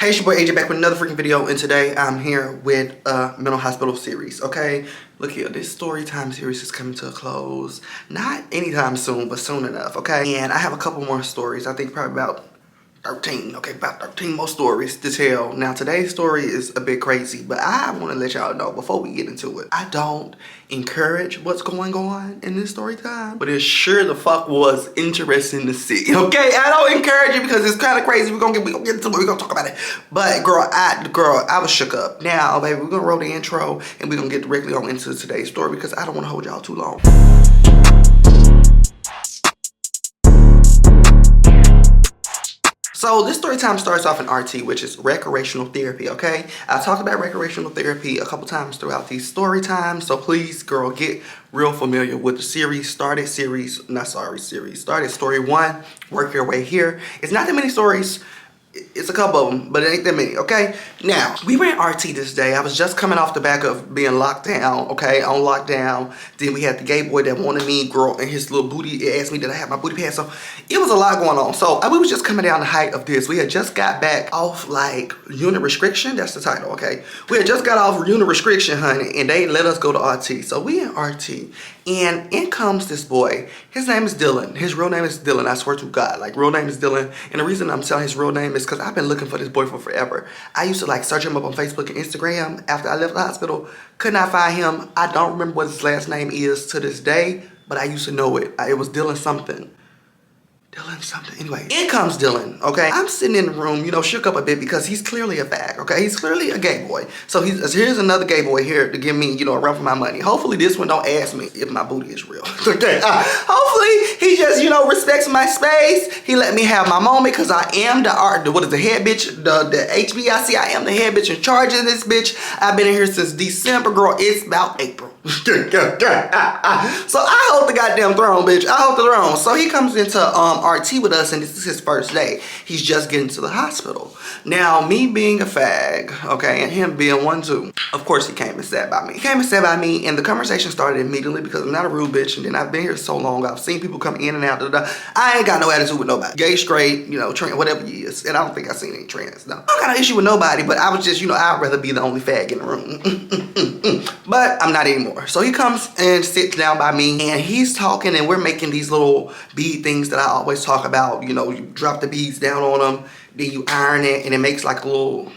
Hey, it's your boy AJ back with another freaking video, and today I'm here with a mental hospital series, okay? Look here, this story time series is coming to a close. Not anytime soon, but soon enough, okay? And I have a couple more stories, I think probably about 13, okay? About 13 more stories to tell. Now, today's story is a bit crazy, but I want to let y'all know before we get into it, I don't encourage what's going on in this story time, but it sure the fuck was interesting to see, okay? I don't encourage it because it's kind of crazy. We're gonna get into it, we're gonna talk about it. But girl, I was shook up. Now, baby, we're gonna roll the intro and we're gonna get directly on into today's story because I don't want to hold y'all too long. So this story time starts off in RT, which is recreational therapy, okay? I've talked about recreational therapy a couple times throughout these story times, so please, girl, get real familiar with the series. Started story one, work your way here. It's not that many stories. It's a couple of them, but it ain't that many, okay? Now, we were in RT this day. I was just coming off the back of being locked down, okay? On lockdown. Then we had the gay boy that wanted me, girl, and his little booty. It asked me did I have my booty pad. So it was a lot going on. So we was just coming down the height of this. We had just got back off, like, unit restriction. That's the title, okay? We had just got off unit restriction, honey, and they let us go to RT. So we in RT. And in comes this boy. His name is Dylan. His real name is Dylan. I swear to God. Like, real name is Dylan. And the reason I'm telling his real name is because I've been looking for this boy for forever. I used to, like, search him up on Facebook and Instagram after I left the hospital. Could not find him. I don't remember what his last name is to this day, but I used to know it. It was Dylan something. Dylan something. Anyway, in comes Dylan, okay? I'm sitting in the room, you know, shook up a bit because he's clearly a fag, okay? He's clearly a gay boy. So here's another gay boy here to give me, you know, a run for my money. Hopefully this one don't ask me if my booty is real, okay? Hopefully he just, you know, respects my space. He let me have my moment because I am the head bitch, the HBIC. I am the head bitch in charge of this bitch. I've been in here since December, girl. It's about April. So I hold the goddamn throne, bitch. I hold the throne. So he comes into RT with us, and this is his first day. He's just getting to the hospital. Now, me being a fag, okay, and him being one too, of course he came and sat by me. He came and sat by me, and the conversation started immediately because I'm not a rude bitch, and then I've been here so long. I've seen people come in and out. I ain't got no attitude with nobody. Gay, straight, you know, trans, whatever he is. And I don't think I've seen any trans, no. I don't got an issue with nobody, but I was just, you know, I'd rather be the only fag in the room. But I'm not anymore. So he comes and sits down by me, and he's talking, and we're making these little bead things that I always talk about. You know, you drop the beads down on them, then you iron it, and it makes like a little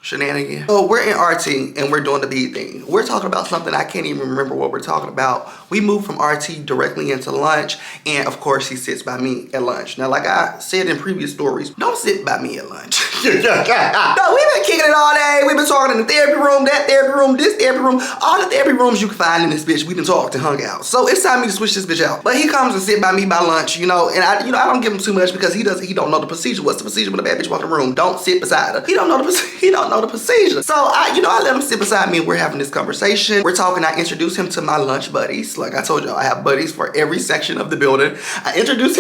shenanigan. So we're in RT and we're doing the bead thing. We're talking about something I can't even remember what we're talking about. We moved from RT directly into lunch, and of course he sits by me at lunch. Now, like I said in previous stories, don't sit by me at lunch. No, we've been kicking it all day. We've been talking in the therapy room, that therapy room, this therapy room, all the therapy rooms you can find in this bitch. We done talked and hung out. So it's time for me to switch this bitch out. But he comes and sit by me by lunch, you know, and I don't give him too much because he don't know the procedure. What's the procedure when a bad bitch walk in the room? Don't sit beside her. He don't know the procedure. So I let him sit beside me, and we're having this conversation. We're talking. I introduce him to my lunch buddies. Like I told y'all, I have buddies for every section of the building. I introduce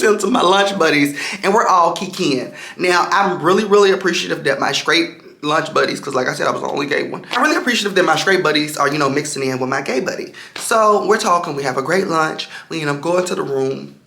him to my lunch buddies, and we're all kikiing. Now, I'm really, really appreciative that my straight lunch buddies, because like I said, I was the only gay one. I'm really appreciative that my straight buddies are, you know, mixing in with my gay buddy. So we're talking, we have a great lunch. We end up going to the room.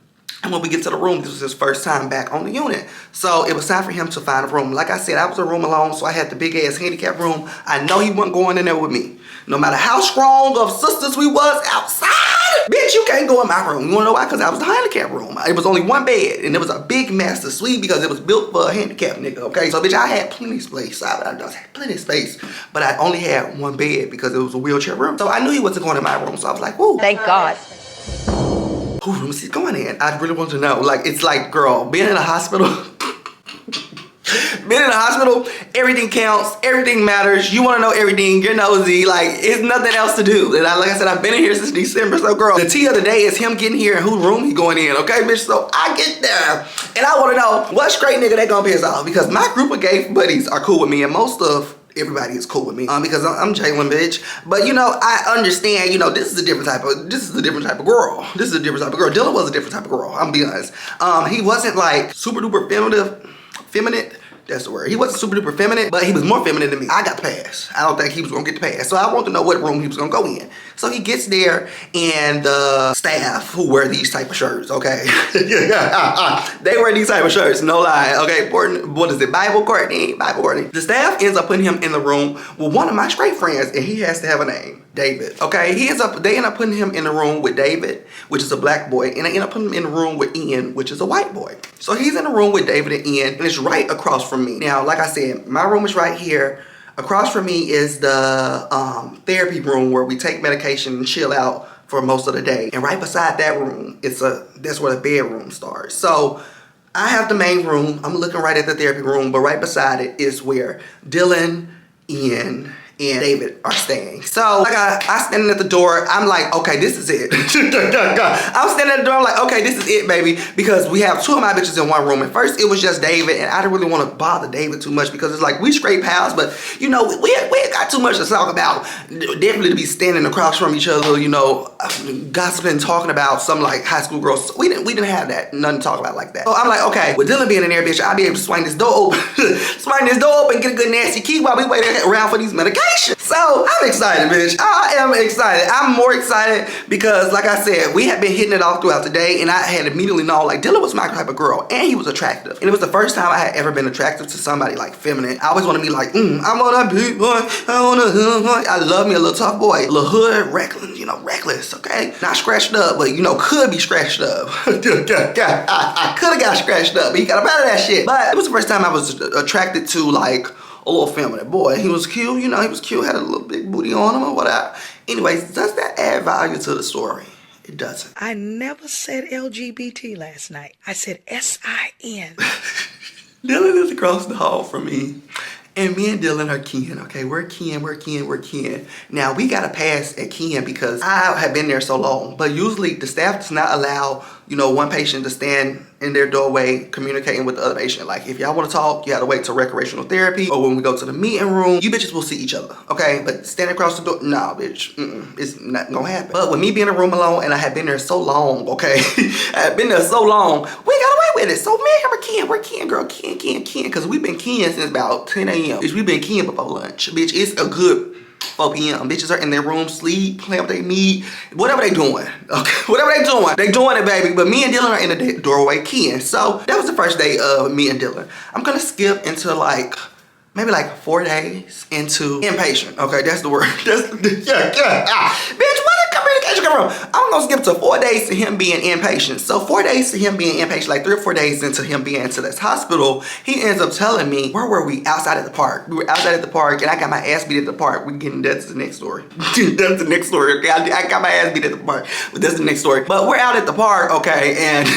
And when we get to the room, this was his first time back on the unit. So it was time for him to find a room. Like I said, I was a room alone, so I had the big ass handicap room. I know he wasn't going in there with me. No matter how strong of sisters we was outside, bitch, you can't go in my room. You wanna know why? Because I was the handicap room. It was only one bed, and it was a big master suite because it was built for a handicap nigga, okay? So bitch, I had plenty of space. I just had plenty of space, but I only had one bed because it was a wheelchair room. So I knew he wasn't going in my room, so I was like, woo. Thank God. Ooh, let me see, going in. I really want to know. Like, it's like, girl, being in a hospital, everything counts, everything matters. You want to know everything, you're nosy. Like, it's nothing else to do. And like I said, I've been in here since December. So, girl, the tea of the day is him getting here and whose room he going in, okay, bitch? So I get there, and I want to know what straight nigga they gonna piss off, because my group of gay buddies are cool with me, and most of everybody is cool with me because I'm Jalen, bitch. But you know, I understand, you know, this is a different type of girl. This is a different type of girl. Dylan was a different type of girl, I'm gonna be honest. He wasn't like super duper feminine. That's the word. He wasn't super duper feminine, but he was more feminine than me. I got the pass. I don't think he was gonna get the pass. So I want to know what room he was gonna go in. So he gets there, and the staff who wear these type of shirts, okay? They wear these type of shirts, no lie, okay? What is it, Bible Courtney? Bible Courtney. The staff ends up putting him in the room with one of my straight friends, and he has to have a name, David, okay? They end up putting him in the room with David, which is a black boy, and they end up putting him in the room with Ian, which is a white boy. So he's in the room with David and Ian, and it's right across from me. Now, like I said, my room is right here. Across from me is the therapy room where we take medication and chill out for most of the day. And right beside that room, that's where the bedroom starts. So I have the main room. I'm looking right at the therapy room, but right beside it is where Dylan, Ian, and David are staying. So like I standing at the door, I'm like, okay, this is it. I'm standing at the door, I'm like, okay, this is it, baby. Because we have two of my bitches in one room. At first it was just David, and I didn't really want to bother David too much because it's like, we straight pals, but you know, we ain't got too much to talk about. Definitely to be standing across from each other, you know, gossiping, talking about some like high school girls. We didn't have that, nothing to talk about like that. So I'm like, okay, with Dylan being in there, bitch, I'll be able to swing this door open, get a good nasty key while we wait around for these medications. So I'm excited, bitch. I am excited. I'm more excited because, like I said, we had been hitting it off throughout the day, and I had immediately known, like, Dylan was my type of girl, and he was attractive. And it was the first time I had ever been attracted to somebody like feminine. I always want to be like, I want a big boy, I love me a little tough boy, a little hood, reckless, you know, reckless, okay? Not scratched up, but you know, could be scratched up. I could have got scratched up, but he got up out of that shit. But it was the first time I was attracted to like a little feminine boy. He was cute, you know, he was cute, had a little big booty on him or whatever. Anyways, does that add value to the story? It doesn't. I never said LGBT last night. I said S-I-N. Dylan is across the hall from me. And me and Dylan are kin, okay? We're kin. Now, we got a pass at kin because I have been there so long. But usually, the staff does not allow, you know, one patient to stand in their doorway communicating with the other patient. Like, if y'all want to talk, you have to wait till recreational therapy. Or when we go to the meeting room, you bitches will see each other, okay? But standing across the door, nah, bitch. It's not gonna happen. But with me being in a room alone, and I had been there so long, okay? I had been there so long, we got away with it. So me and him are kin. We're kin, girl. Kin. Because we've been kin since about 10 a.m. Bitch, we've been kin before lunch. Bitch, it's a good 4 p.m. Bitches are in their room, sleep, playing with their meat, whatever they doing. Okay, whatever they doing it, baby. But me and Dylan are in the doorway kin. So that was the first day of me and Dylan. I'm gonna skip into like maybe like 4 days into inpatient. Okay, that's the word. Bitch, what the communication come from? I'm gonna skip to 4 days to him being inpatient. So 4 days to him being inpatient, like 3 or 4 days into him being into this hospital, he ends up telling me, where were we? Outside at the park. We were outside at the park, and I got my ass beat at the park. That's the next story. That's the next story, okay? I got my ass beat at the park, but that's the next story. But we're out at the park, okay, and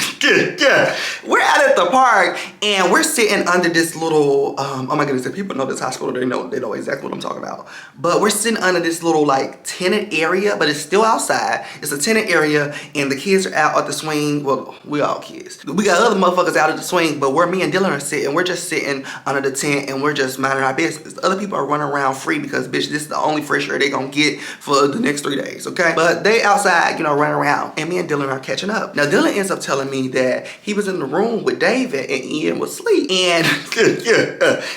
we're out at the park, and we're sitting under this little, oh my goodness, if people know this hospital, they know exactly what I'm talking about. But we're sitting under this little like tenant area, but it's still outside. It's a tenant area, and the kids are out at the swing. Well, we all kids. We got other motherfuckers out at the swing, but where me and Dylan are sitting, we're just sitting under the tent, and we're just minding our business. The other people are running around free because, bitch, this is the only fresh air they gonna get for the next 3 days, okay? But they outside, you know, running around, and me and Dylan are catching up. Now, Dylan ends up telling me that he was in the room with David, and Ian was asleep, and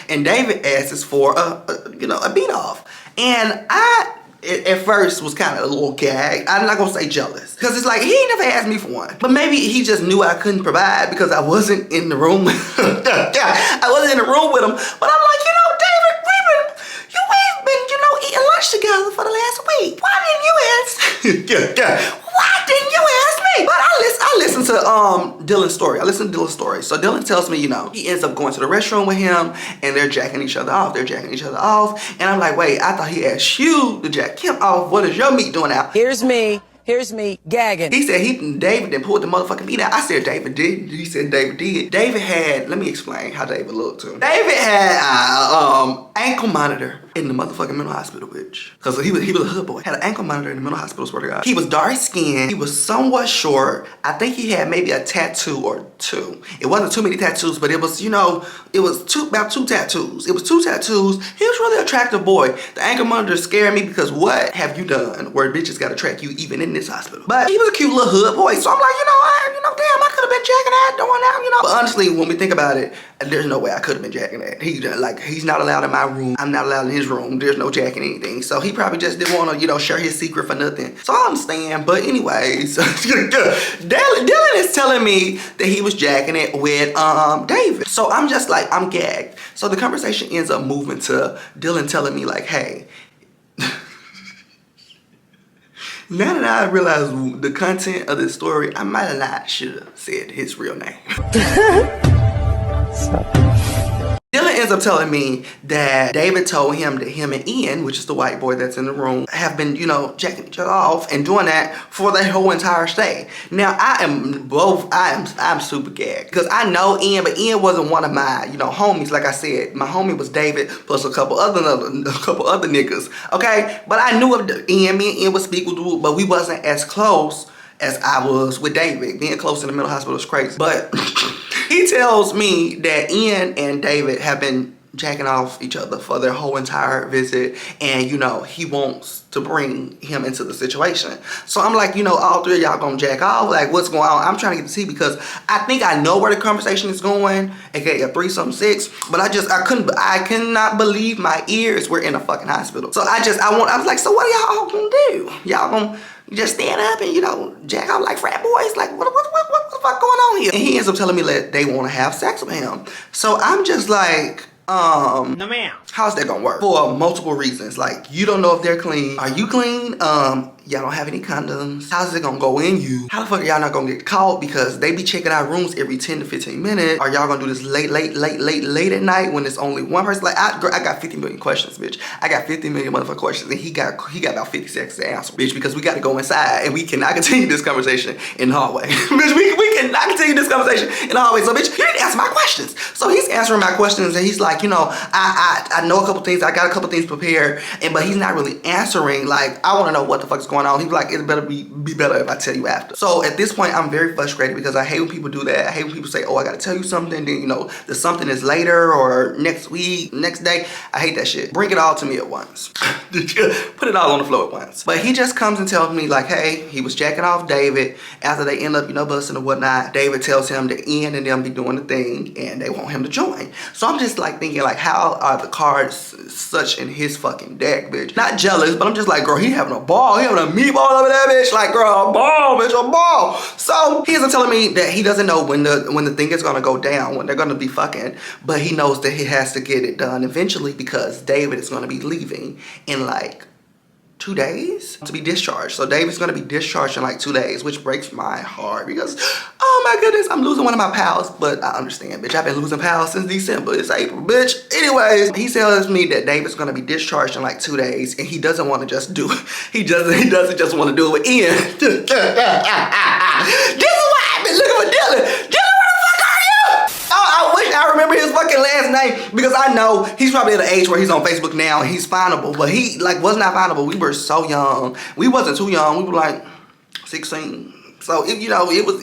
and David asks for a beat off, and I at first was kind of a little gag. I'm not gonna say jealous, because it's like he ain't never asked me for one. But maybe he just knew I couldn't provide because I wasn't in the room. I wasn't in the room with him. But I'm like, you know, David, we've been, you know, eating lunch together for the last week. Why didn't you ask? Why didn't you ask me? But I listened to Dylan's story. So Dylan tells me, you know, he ends up going to the restroom with him, and they're jacking each other off. And I'm like, wait, I thought he asked you to jack him off. What is your meat doing out? Here's me gagging. He said David then pulled the motherfucking meat out. I said David did. He said David did. David had, let me explain how David looked to him. David had ankle monitor in the motherfucking mental hospital, bitch. Because he was a hood boy. Had an ankle monitor in the mental hospital, swear to God. He was dark skinned. He was somewhat short. I think he had maybe a tattoo or two. It wasn't too many tattoos, but it was, you know, it was about two tattoos. He was really an attractive boy. The ankle monitor scared me because what have you done where bitches gotta track you even in this hospital? But he was a cute little hood boy. So I'm like, damn, I could have have been jacking that, doing that, you know. But honestly, when we think about it, there's no way I could have been jacking that. He's not allowed in my room. I'm not allowed in his room. There's no jacking anything. So he probably just didn't want to, you know, share his secret for nothing. So I understand. But anyways, Dylan is telling me that he was jacking it with David. So I'm just like, I'm gagged. So the conversation ends up moving to Dylan telling me like, hey, now that I realize the content of this story, I might have not should have said his real name. Dylan ends up telling me that David told him that him and Ian, which is the white boy that's in the room, have been, you know, jacking each other off and doing that for the whole entire stay. Now, I'm super gagged because I know Ian, but Ian wasn't one of my, you know, homies. Like I said, my homie was David plus a couple other niggas, okay? But I knew of Ian. Me and Ian would speak with the but we wasn't as close as I was with David. Being close in the mental hospital is crazy. But he tells me that Ian and David have been jacking off each other for their whole entire visit. And, you know, he wants to bring him into the situation. So I'm like, you know, all three of y'all gonna jack off? Like, what's going on? I'm trying to get to see because I think I know where the conversation is going, aka a threesome six, but I cannot believe my ears were in a fucking hospital. So I was like, so what are y'all gonna do? Y'all gonna just stand up and, you know, jack off like frat boys? Like, what the fuck going on here? And he ends up telling me that they want to have sex with him. So I'm just like, no ma'am. How's that gonna work? For multiple reasons. Like, you don't know if they're clean. Are you clean? Y'all don't have any condoms. How's it gonna go in you? How the fuck are y'all not gonna get caught? Because they be checking out rooms every 10 to 15 minutes. Are y'all gonna do this late at night when it's only one person? Like, I got 50 million questions, bitch. I got 50 million motherfucking questions, and he got about 50 seconds to answer, bitch, because we gotta go inside, and we cannot continue this conversation in the hallway. Bitch, we cannot continue this conversation in the hallway. So, bitch, you didn't answer my questions. So he's answering my questions, and he's like, you know, I know a couple things. I got a couple things prepared, but he's not really answering. Like, I wanna know what the fuck's going on. He's like, it better be better if I tell you after. So at this point, I'm very frustrated because I hate when people do that. I hate when people say, oh, I gotta tell you something, then, you know, the something is later or next week, next day. I hate that shit. Bring it all to me at once. Put it all on the floor at once. But he just comes and tells me like, hey, he was jacking off David. After they end up, you know, busting or whatnot, David tells him that Ian and them be doing the thing and they want him to join. So I'm just like thinking like, how are the cards such in his fucking deck, bitch? Not jealous, but I'm just like, girl, he having a ball. He having a meatball over there, bitch. Like, girl, a ball, bitch, a ball. So he isn't telling me that he doesn't know when the thing is gonna go down, when they're gonna be fucking, but he knows that he has to get it done eventually because David is gonna be leaving in like 2 days to be discharged. So David's gonna be discharged in like 2 days, which breaks my heart because, oh my goodness, I'm losing one of my pals. But I understand, bitch. I've been losing pals since December. It's April, bitch. Anyways, he tells me that David's gonna be discharged in like 2 days, and he doesn't want to just do it. He doesn't just want to do it with Ian. This is why I've been looking for Dylan. I wish I remember his fucking last name because I know he's probably at an age where he's on Facebook now and he's findable, but he like was not findable. We were so young. We wasn't too young. We were like 16. So it was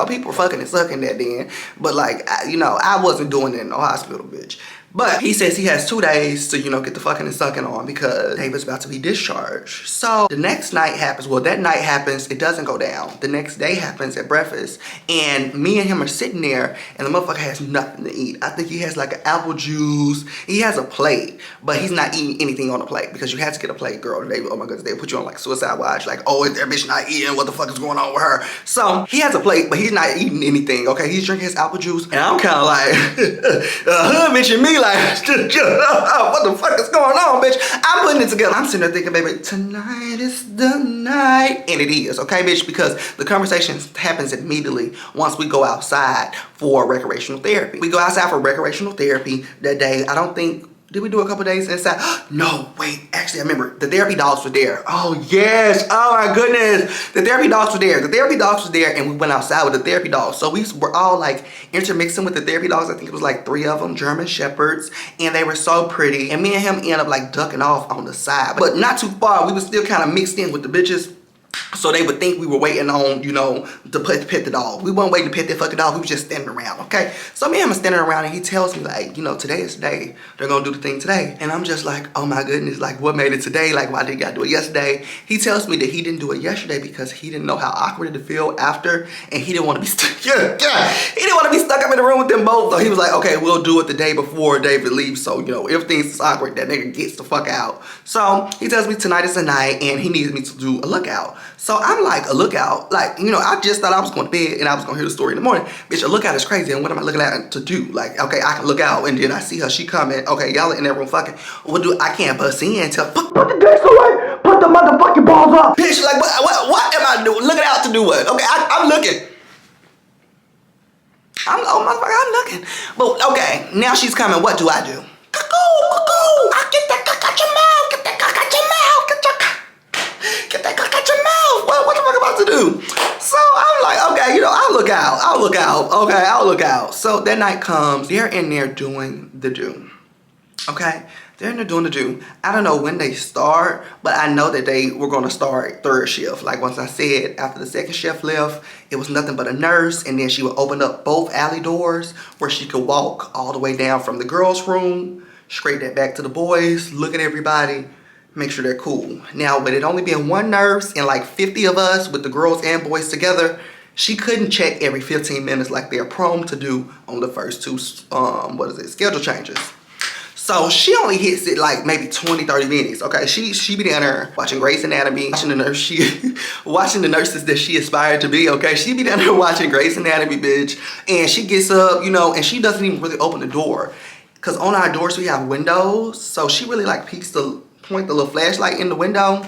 people were fucking and sucking that then, but like I wasn't doing it in no hospital, bitch. But he says he has 2 days to, get the fucking and sucking on because David's about to be discharged. So the next night happens. Well, that night happens. It doesn't go down. The next day happens at breakfast. And me and him are sitting there and the motherfucker has nothing to eat. I think he has like an apple juice. He has a plate, but he's not eating anything on the plate because you have to get a plate, girl. Oh my goodness, they put you on like suicide watch. Like, oh, is that bitch not eating? What the fuck is going on with her? So he has a plate, but he's not eating anything, okay? He's drinking his apple juice. And I'm kind of like, hood bitch and me like, what the fuck is going on, bitch? I'm putting it together. I'm sitting there thinking, baby, tonight is the night. And it is, okay, bitch? Because the conversation happens immediately once we go outside for recreational therapy. We go outside for recreational therapy that day. I don't think, did we do a couple days inside? No, wait, actually, I remember the therapy dogs were there. Oh, yes. Oh, my goodness. The therapy dogs were there. The therapy dogs were there, and we went outside with the therapy dogs. So we were all, like, intermixing with the therapy dogs. I think it was, like, 3 of them, German Shepherds, and they were so pretty. And me and him ended up, like, ducking off on the side, but not too far. We were still kind of mixed in with the bitches. So they would think we were waiting on, you know, to pet the dog. We weren't waiting to pet that fucking dog. We was just standing around, okay? So me and him are standing around and he tells me like, you know, today is the day. They're gonna do the thing today. And I'm just like, oh my goodness, like what made it today? Like why didn't y'all do it yesterday? He tells me that he didn't do it yesterday because he didn't know how awkward it feel after, and he didn't want to be stuck. He didn't want to be stuck up in the room with them both. So he was like, okay, we'll do it the day before David leaves. So, you know, if things is awkward, that nigga gets the fuck out. So he tells me tonight is the night and he needs me to do a lookout. So I'm like, a lookout? Like, you know, I just thought I was going to bed and I was going to hear the story in the morning. Bitch, a lookout is crazy. And what am I looking at to do? Like, okay, I can look out and then I see her. She coming. Okay, y'all in that room fucking. What do I can't bust in and tell, put the dicks away. Put the motherfucking balls up. Bitch, like, what am I doing? Looking out to do what? Okay, I'm looking. I'm looking. But, okay, now she's coming. What do I do? Cuckoo. I get that cock out your mouth. Get that cock out your mouth. Get that cock out your mouth. What the fuck am I about to do? So I'm like, okay, you know, I'll look out. Okay, I'll look out. So that night comes. They're in there doing the do. Okay? They're in there doing the do. I don't know when they start, but I know that they were going to start third shift. Like once I said, after the second shift left, it was nothing but a nurse. And then she would open up both alley doors where she could walk all the way down from the girls' room, straight that back to the boys, look at everybody, make sure they're cool. Now, with it only being one nurse and like 50 of us with the girls and boys together, she couldn't check every 15 minutes like they're prone to do on the first two, schedule changes. So she only hits it like maybe 20, 30 minutes, okay? She be down there watching Grey's Anatomy, watching the nurses that she aspired to be, okay? She be down there watching Grey's Anatomy, bitch. And she gets up, you know, and she doesn't even really open the door. Because on our doors we have windows, so she really like point the little flashlight in the window,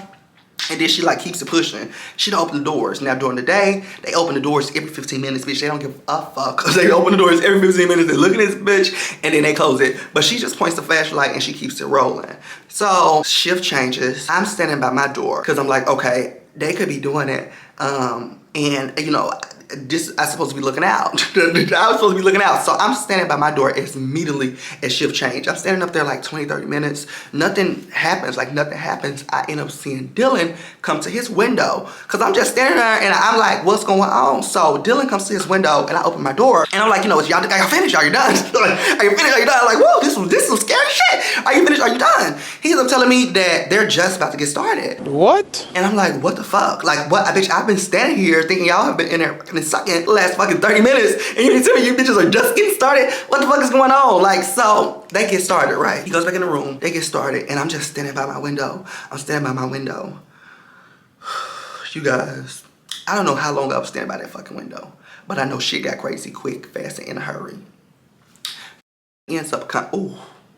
and then she like keeps it pushing. She don't open the doors. Now during the day, they open the doors every 15 minutes, bitch. They don't give a fuck. Cause they open the doors every 15 minutes. They look at this bitch and then they close it. But she just points the flashlight and she keeps it rolling. So shift changes. I'm standing by my door because I'm like, okay, they could be doing it. And you know, I'm supposed to be looking out. I was supposed to be looking out. So I'm standing by my door as immediately as shift change. I'm standing up there like 20, 30 minutes. Nothing happens. I end up seeing Dylan come to his window. Because I'm just standing there and I'm like, what's going on? So Dylan comes to his window and I open my door. And I'm like, you know, y'all finished? Are you done? Are you finished? Are you done? I'm like, whoa, this is some scary shit. Are you finished? Are you done? He ends up telling me that they're just about to get started. What? And I'm like, what the fuck? Like, what? Bitch, I've been standing here thinking y'all have been in there fucking sucking the last fucking 30 minutes. And you didn't tell me you bitches are just getting started? What the fuck is going on? Like, so they get started, right? He goes back in the room. They get started. And I'm just standing by my window. I'm standing by my window. You guys, I don't know how long I was standing by that fucking window. But I know shit got crazy quick, fast, and in a hurry. He ends up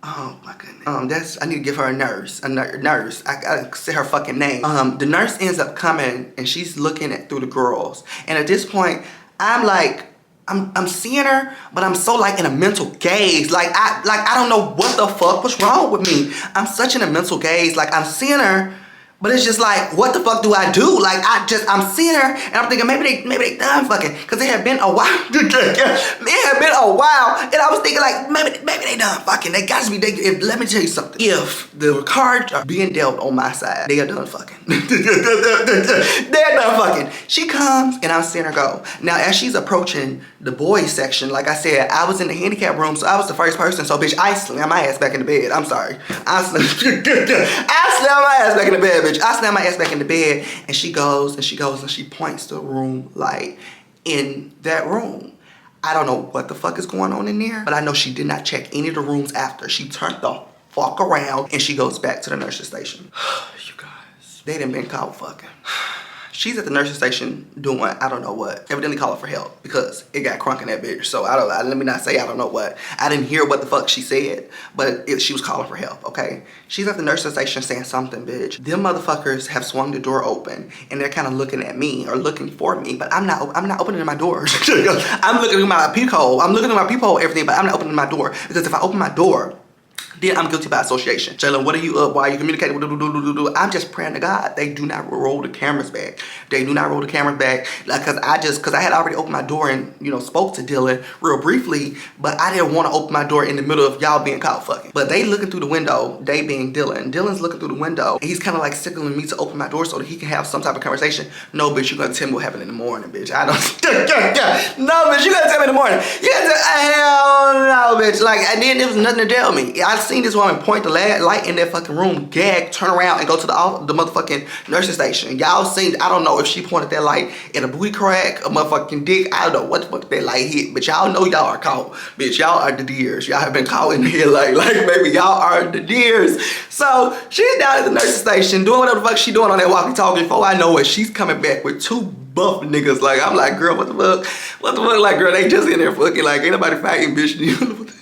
oh my goodness. I need to give her a nurse. I gotta say her fucking name. The nurse ends up coming and she's looking through the girls. And at this point, I'm like, I'm seeing her, but I'm so like in a mental gaze. Like I don't know what the fuck was wrong with me. I'm such in a mental gaze. Like I'm seeing her, but it's just like, what the fuck do I do? Like I'm seeing her and I'm thinking maybe they done fucking, cause it had been a while. It had been a while, and I was thinking like maybe they done fucking. They gotta be. Let me tell you something. If the cards are being dealt on my side, they are done fucking. They're done fucking. She comes and I'm seeing her go. Now as she's approaching the boys section, like I said, I was in the handicap room, so I was the first person. So bitch, I slammed my ass back in the bed. I'm sorry. I slammed my ass back in the bed. I slam my ass back in the bed and she goes and she points to the room, like in that room. I don't know what the fuck is going on in there, but I know she did not check any of the rooms after. She turned the fuck around and she goes back to the nurse's station. You guys, they done been caught fucking. She's at the nurse's station doing I don't know what. Evidently calling for help because it got crunk in that bitch. So let me not say I don't know what. I didn't hear what the fuck she said, but she was calling for help, okay? She's at the nurse's station saying something, bitch. Them motherfuckers have swung the door open and they're kind of looking at me or looking for me, but I'm not opening my door. I'm looking through my peephole. I'm looking through my peephole, everything, but I'm not opening my door because if I open my door, then I'm guilty by association. Jalen, what are you up? Why are you communicating? I'm just praying to God they do not roll the cameras back. They do not roll the cameras back. Like, cause I had already opened my door and, you know, spoke to Dylan real briefly, but I didn't want to open my door in the middle of y'all being caught fucking. But they looking through the window, they being Dylan. Dylan's looking through the window, and he's kind of like signaling me to open my door so that he can have some type of conversation. No, bitch, you're gonna tell me what happened in the morning, bitch. I don't. No, bitch, you gotta tell me in the morning. You gotta tell, hell no, bitch. Like, and then there was nothing to tell me. I seen this woman point the light in that fucking room, gag, turn around, and go to the motherfucking nursing station. Y'all seen, I don't know if she pointed that light in a booty crack, a motherfucking dick. I don't know what the fuck that light hit, but y'all know y'all are caught. Bitch, y'all are the deers. Y'all have been caught in here like baby, y'all are the deers. So she's down at the nursing station doing whatever the fuck she doing on that walkie-talkie. Before I know it, she's coming back with two buff niggas. Like, I'm like, girl, what the fuck? What the fuck? Like, girl, they just in there fucking, like, ain't nobody fighting, bitch.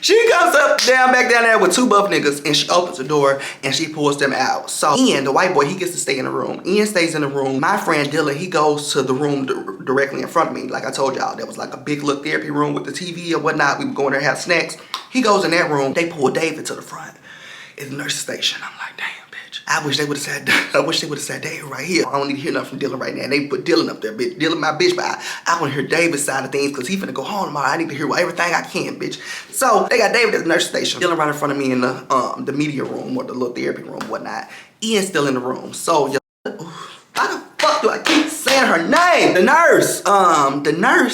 She comes back down there with two buff niggas, and she opens the door and she pulls them out. So Ian, the white boy, he gets to stay in the room. Ian stays in the room. My friend Dylan, he goes to the room directly in front of me. Like I told y'all, there was like a big little therapy room with the TV or whatnot. We would go in there and have snacks. He goes in that room. They pull David to the front. It's the nurse's station. I'm like, damn. I wish they would have said David right here. I don't need to hear nothing from Dylan right now. And they put Dylan up there, bitch. Dylan my bitch, but I want to hear David's side of things because he finna go home tomorrow. I need to hear everything I can, bitch. So they got David at the nurse station. Dylan right in front of me in the media room or the little therapy room, whatnot. Ian's still in the room. So how the fuck do I keep saying her name? The nurse,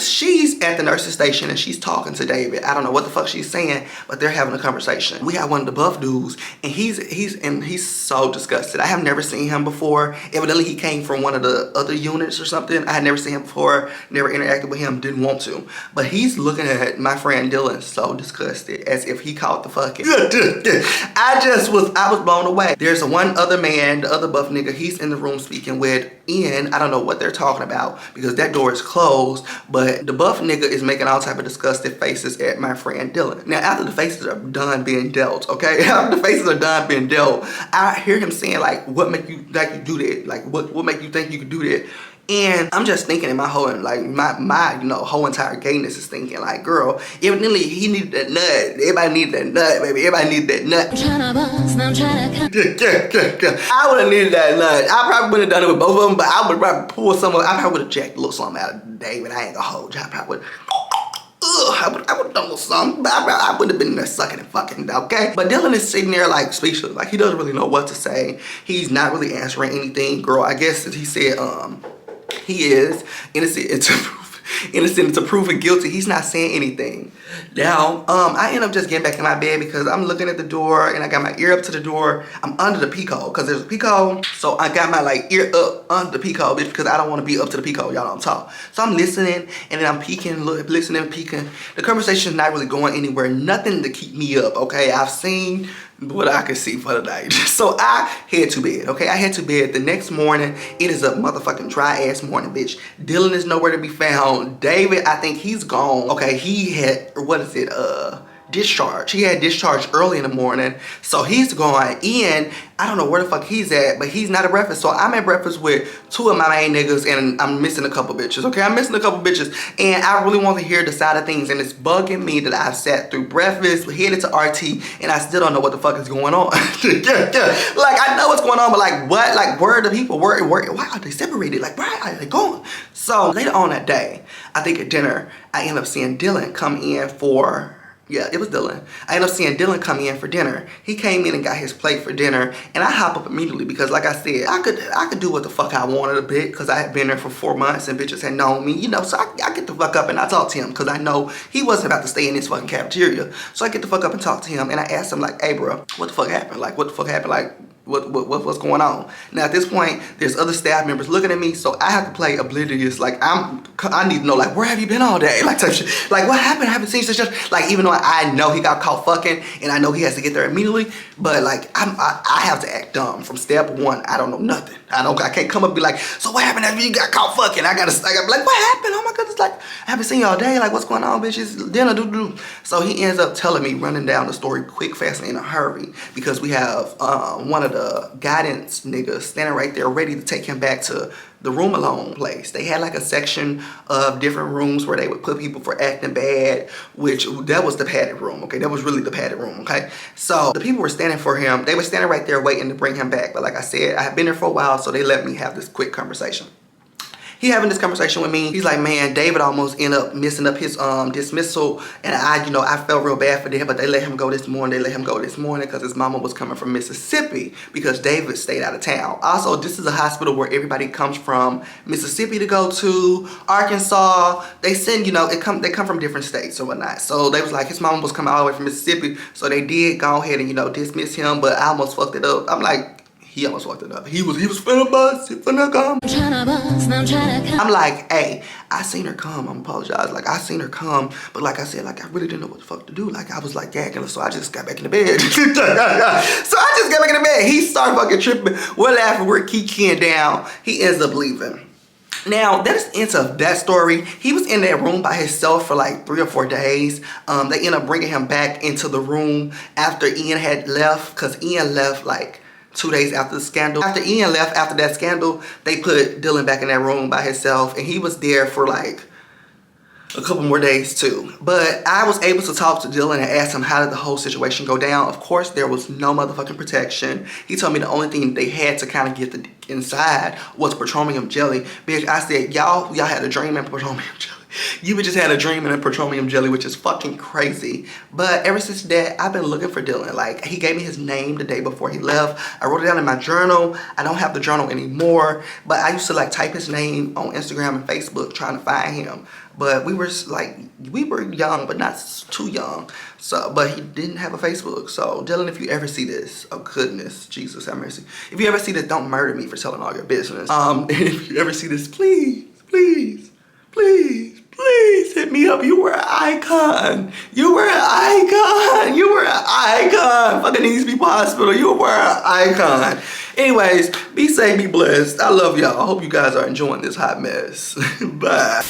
she's at the nurse's station and she's talking to David. I don't know what the fuck she's saying, but they're having a conversation. We got one of the buff dudes, and he's so disgusted. I have never seen him before. Evidently, he came from one of the other units or something. I had never seen him before, never interacted with him, didn't want to. But he's looking at my friend Dylan so disgusted, as if he caught the fucking. I was blown away. There's one other man, the other buff nigga, he's in the room speaking with Ian. I don't know what they're talking about because that door is closed, but the buff nigga is making all type of disgusted faces at my friend Dylan. Now, after the faces are done being dealt, okay? After the faces are done being dealt, I hear him saying, like, what make you like you do that? Like, what make you think you could do that? And I'm just thinking in my whole, like, my you know, whole entire gayness is thinking, like, girl, evidently he needed that nut. Everybody needed that nut, baby. Everybody needed that nut. I'm tryna buzz, I'm tryna I would have needed that nut. I probably wouldn't have done it with both of them, but I would probably pull some of, I probably would have jacked a little something out of David. I ain't gonna hold you. I probably would. I would have done a little something, but I wouldn't have been there sucking and fucking, okay? But Dylan is sitting there like speechless. Like, he doesn't really know what to say. He's not really answering anything. Girl, I guess he said, he is innocent until proven guilty. He's not saying anything. Now, I end up just getting back in my bed because I'm looking at the door and I got my ear up to the door. I'm under the peacoat because there's a peacoat. So I got my like ear up under the peacoat, bitch, because I don't want to be up to the peacoat. Y'all don't talk. So I'm listening and then I'm peeking, listening, peeking. The conversation's not really going anywhere. Nothing to keep me up, okay? I've seen what I could see for the night. So I head to bed, okay? I head to bed. The next morning, it is a motherfucking dry ass morning, bitch. Dylan is nowhere to be found. David, I think he's gone. Okay, he had, what is it, discharge. He had discharge early in the morning. So he's gone. Ian, I don't know where the fuck he's at, but he's not at breakfast. So I'm at breakfast with two of my main niggas and I'm missing a couple bitches, okay? I'm missing a couple bitches and I really want to hear the side of things, and it's bugging me that I've sat through breakfast, headed to RT, and I still don't know what the fuck is going on. Like, I know what's going on, but like, what? Like, where are the people? Where, why are they separated? Like, where are they going? So later on that day, I think at dinner, I end up seeing Dylan come in for, yeah, it was Dylan. I ended up seeing Dylan come in for dinner. He came in and got his plate for dinner, and I hop up immediately because, like I said, I could do what the fuck I wanted a bit because I had been there for 4 months and bitches had known me, you know. So I get the fuck up and I talk to him because I know he wasn't about to stay in this fucking cafeteria. So I get the fuck up and talk to him, and I asked him, like, hey, bro, what the fuck happened? Like, what the fuck happened? Like, what's going on? Now at this point, there's other staff members looking at me, so I have to play oblivious. Like, I need to know, like, where have you been all day? Like, type shit. Like, what happened? I haven't seen such. Like, even though I know he got caught fucking and I know he has to get there immediately, but like, I have to act dumb from step one. I don't know nothing. I can't come up and be like, so what happened after you got caught fucking? I gotta be like, what happened? Oh my goodness, like, I haven't seen you all day. Like, what's going on, bitches? Dinner, do. So he ends up telling me, running down the story quick, fast, and in a hurry, because we have one of of the guidance niggas standing right there ready to take him back to the room alone place. They had like a section of different rooms where they would put people for acting bad, which that was the padded room, okay? That was really the padded room, okay? So the people were standing for him. They were standing right there waiting to bring him back. But like I said, I have been there for a while, so they let me have this quick conversation. He having this conversation with me. He's like, man, David almost ended up messing up his dismissal. And I felt real bad for them, but they let him go this morning. They let him go this morning because his mama was coming from Mississippi because David stayed out of town. Also, this is a hospital where everybody comes from Mississippi to go to, Arkansas. They send, they come from different states or whatnot. So they was like, his mama was coming all the way from Mississippi. So they did go ahead and, dismiss him, but I almost fucked it up. I'm like, he almost fucked it up. He was finna bust, he finna come. I'm like, hey, I seen her come. I'm apologize. Like, I seen her come, but like I said, like, I really didn't know what the fuck to do. Like, I was like gagging, so I just got back in the bed. He started fucking tripping. We're laughing, we're kikiing down. He ends up leaving. Now, that's into that story. He was in that room by himself for like 3 or 4 days. They ended up bringing him back into the room after Ian had left, because Ian left like 2 days after the scandal. After Ian left, after that scandal, they put Dylan back in that room by himself, and he was there for like a couple more days too. But I was able to talk to Dylan and ask him how did the whole situation go down. Of course, there was no motherfucking protection. He told me the only thing they had to kind of get the inside was petroleum jelly. Bitch, I said, y'all had a dream in petroleum jelly. You just had a dream in a petroleum jelly, which is fucking crazy. But ever since that, I've been looking for Dylan. Like, he gave me his name the day before he left. I wrote it down in my journal. I don't have the journal anymore, but I used to like type his name on Instagram and Facebook trying to find him. But we were young, but not too young. So, but he didn't have a Facebook. So, Dylan, if you ever see this, oh goodness, Jesus have mercy. If you ever see this, don't murder me for telling all your business. If you ever see this, please hit me up. You were an icon. You were an icon. You were an icon. Fucking these people hospital. You were an icon. Anyways, be safe, be blessed. I love y'all. I hope you guys are enjoying this hot mess. Bye.